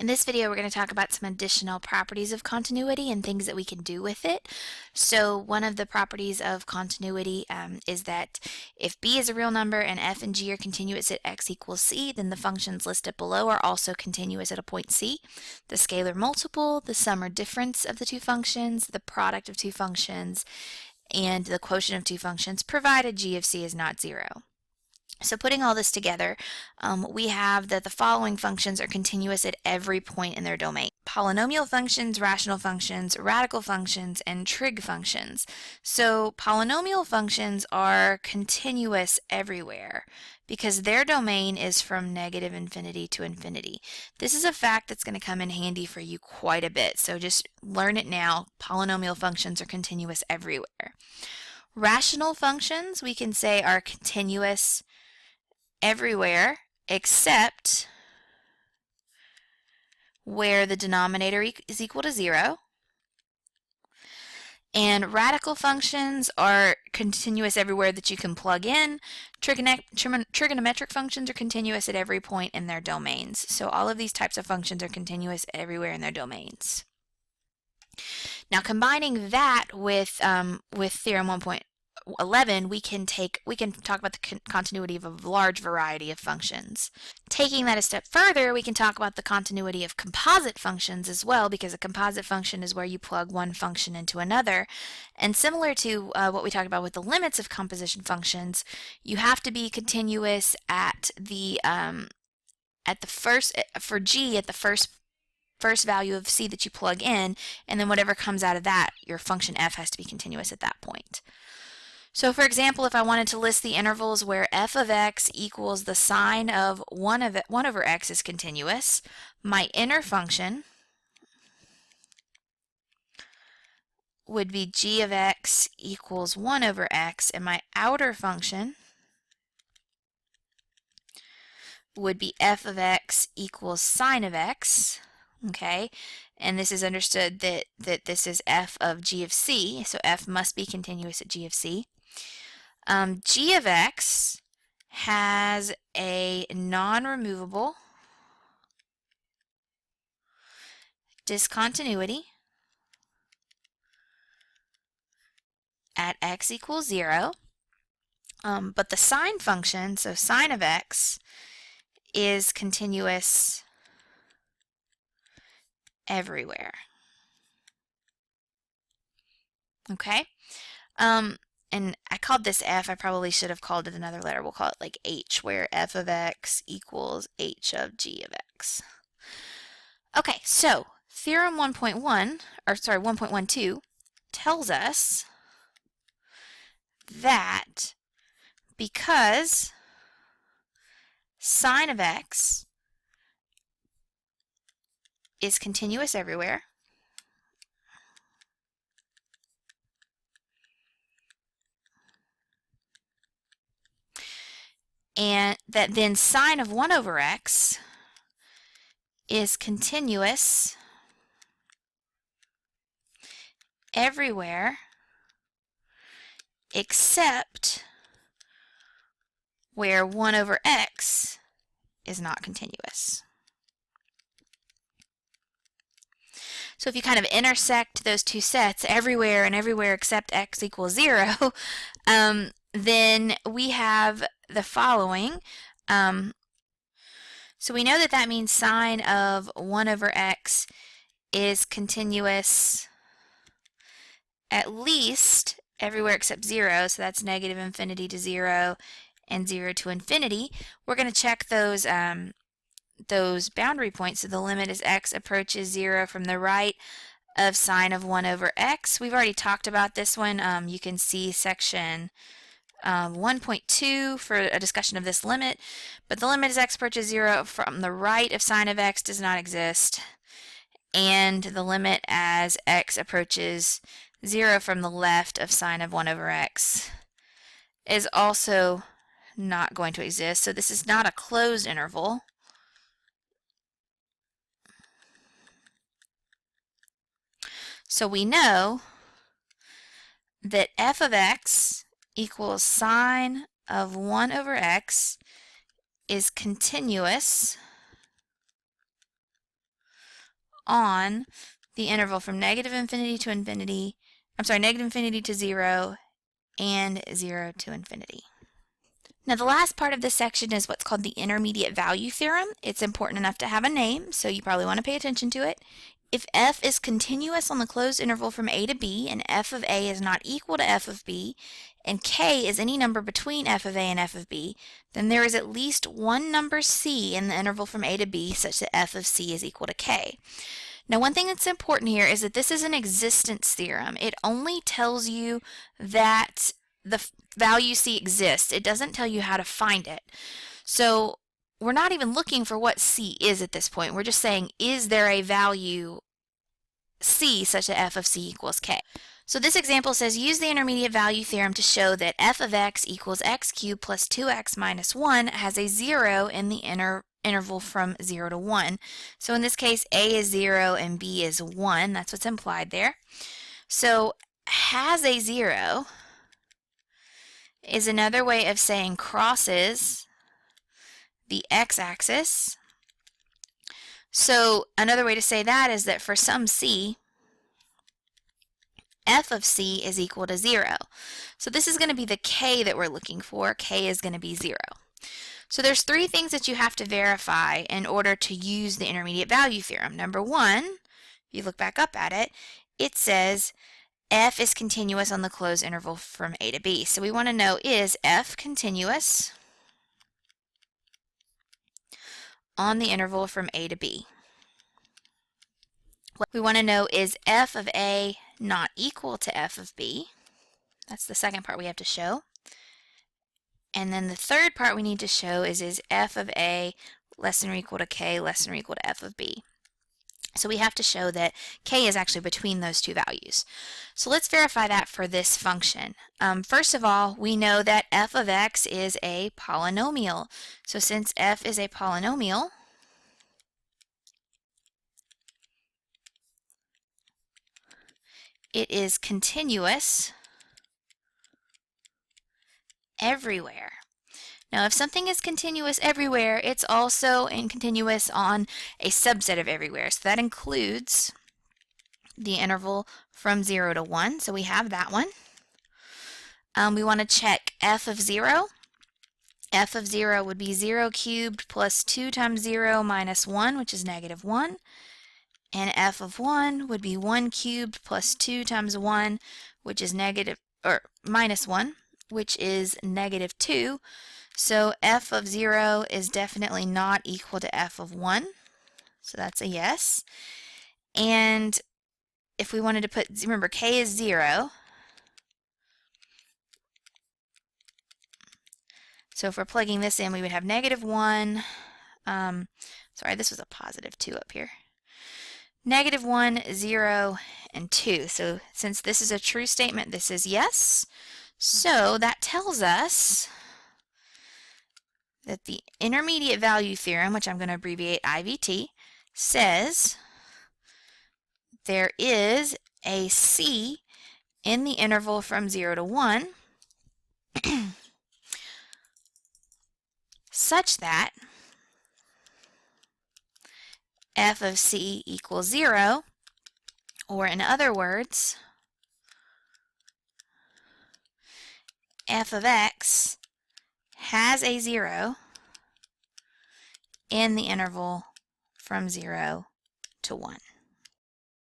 In this video, we're going to talk about some additional properties of continuity and things that we can do with it. So one of the properties of continuity is that if b is a real number and f and g are continuous at x equals c, then the functions listed below are also continuous at a point c. The scalar multiple, the sum or difference of the two functions, the product of two functions, and the quotient of two functions, provided g of c is not 0. So putting all this together, we have that the following functions are continuous at every point in their domain. Polynomial functions, rational functions, radical functions, and trig functions. So polynomial functions are continuous everywhere because their domain is from negative infinity to infinity. This is a fact that's going to come in handy for you quite a bit, so just learn it now. Polynomial functions are continuous everywhere. Rational functions, we can say, are continuous everywhere except where the denominator is equal to 0. And radical functions are continuous everywhere that you can plug in. Trigonometric functions are continuous at every point in their domains. So all of these types of functions are continuous everywhere in their domains. Now combining that with Theorem 1.11, we can talk about the continuity of a large variety of functions. Taking that a step further, we can talk about the continuity of composite functions as well, because a composite function is where you plug one function into another. And similar to what we talked about with the limits of composition functions, you have to be continuous at the first for g at the first value of c that you plug in, and then whatever comes out of that, your function f has to be continuous at that point. So for example, if I wanted to list the intervals where f of x equals the sine of 1 over x is continuous, my inner function would be g of x equals 1 over x, and my outer function would be f of x equals sine of x. Okay, and this is understood that this is f of g of c, so f must be continuous at g of c. G of x has a non-removable discontinuity at x equals 0, but the sine function, so sine of x, is continuous everywhere. Okay? And I called this f, I probably should have called it another letter. We'll call it like h, where f of x equals h of g of x. Okay, so Theorem 1.12 tells us that because sine of x is continuous everywhere, and that then sine of 1 over x is continuous everywhere except where 1 over x is not continuous. So if you kind of intersect those two sets, everywhere and everywhere except x equals 0, then we have the following. So we know that that means sine of 1 over x is continuous at least everywhere except 0, so that's negative infinity to 0 and 0 to infinity. We're going to check those boundary points. So the limit as x approaches 0 from the right of sine of 1 over x. We've already talked about this one. You can see section 1.2 for a discussion of this limit, but the limit as x approaches 0 from the right of sine of x does not exist, and the limit as x approaches 0 from the left of sine of 1 over x is also not going to exist. So this is not a closed interval. So we know that f of x equals sine of 1 over x is continuous on the interval from negative infinity to infinity, negative infinity to 0 and 0 to infinity. Now the last part of this section is what's called the intermediate value theorem. It's important enough to have a name, so you probably want to pay attention to it. If f is continuous on the closed interval from a to b, and f of a is not equal to f of b, and k is any number between f of a and f of b, then there is at least one number c in the interval from a to b such that f of c is equal to k. Now one thing that's important here is that this is an existence theorem. It only tells you that the value c exists. It doesn't tell you how to find it. So we're not even looking for what c is at this point. We're just saying, is there a value c such that f of c equals k? So this example says, use the intermediate value theorem to show that f of x equals x cubed plus 2x minus 1 has a 0 in the interval from 0 to 1. So in this case, a is 0 and b is 1. That's what's implied there. So has a 0 is another way of saying crosses the x-axis. So another way to say that is that for some c, f of c is equal to 0. So this is going to be the k that we're looking for. K is going to be 0. So there's three things that you have to verify in order to use the intermediate value theorem. Number one, if you look back up at it, it says f is continuous on the closed interval from a to b. So we want to know, is f continuous on the interval from a to b? We want to know, is f of a not equal to f of b? That's the second part we have to show. And then the third part we need to show is f of a less than or equal to k less than or equal to f of b? So we have to show that k is actually between those two values. So let's verify that for this function. First of all, we know that f of x is a polynomial. So since f is a polynomial, it is continuous everywhere. Now, if something is continuous everywhere, it's also continuous on a subset of everywhere. So that includes the interval from 0 to 1. So we have that one. We want to check f of 0. F of 0 would be 0 cubed plus 2 times 0 minus 1, which is negative 1. And f of 1 would be 1 cubed plus 2 times 1, which is minus 1, which is negative 2. So f of 0 is definitely not equal to f of 1. So that's a yes. And if we wanted to put, remember, k is 0. So if we're plugging this in, we would have negative 1. Sorry, this was a positive 2 up here. Negative 1, 0, and 2. So since this is a true statement, this is yes. So that tells us that the intermediate value theorem, which I'm going to abbreviate IVT, says there is a c in the interval from 0 to 1 such that f of c equals 0, or in other words, f of x has a 0 in the interval from 0 to 1.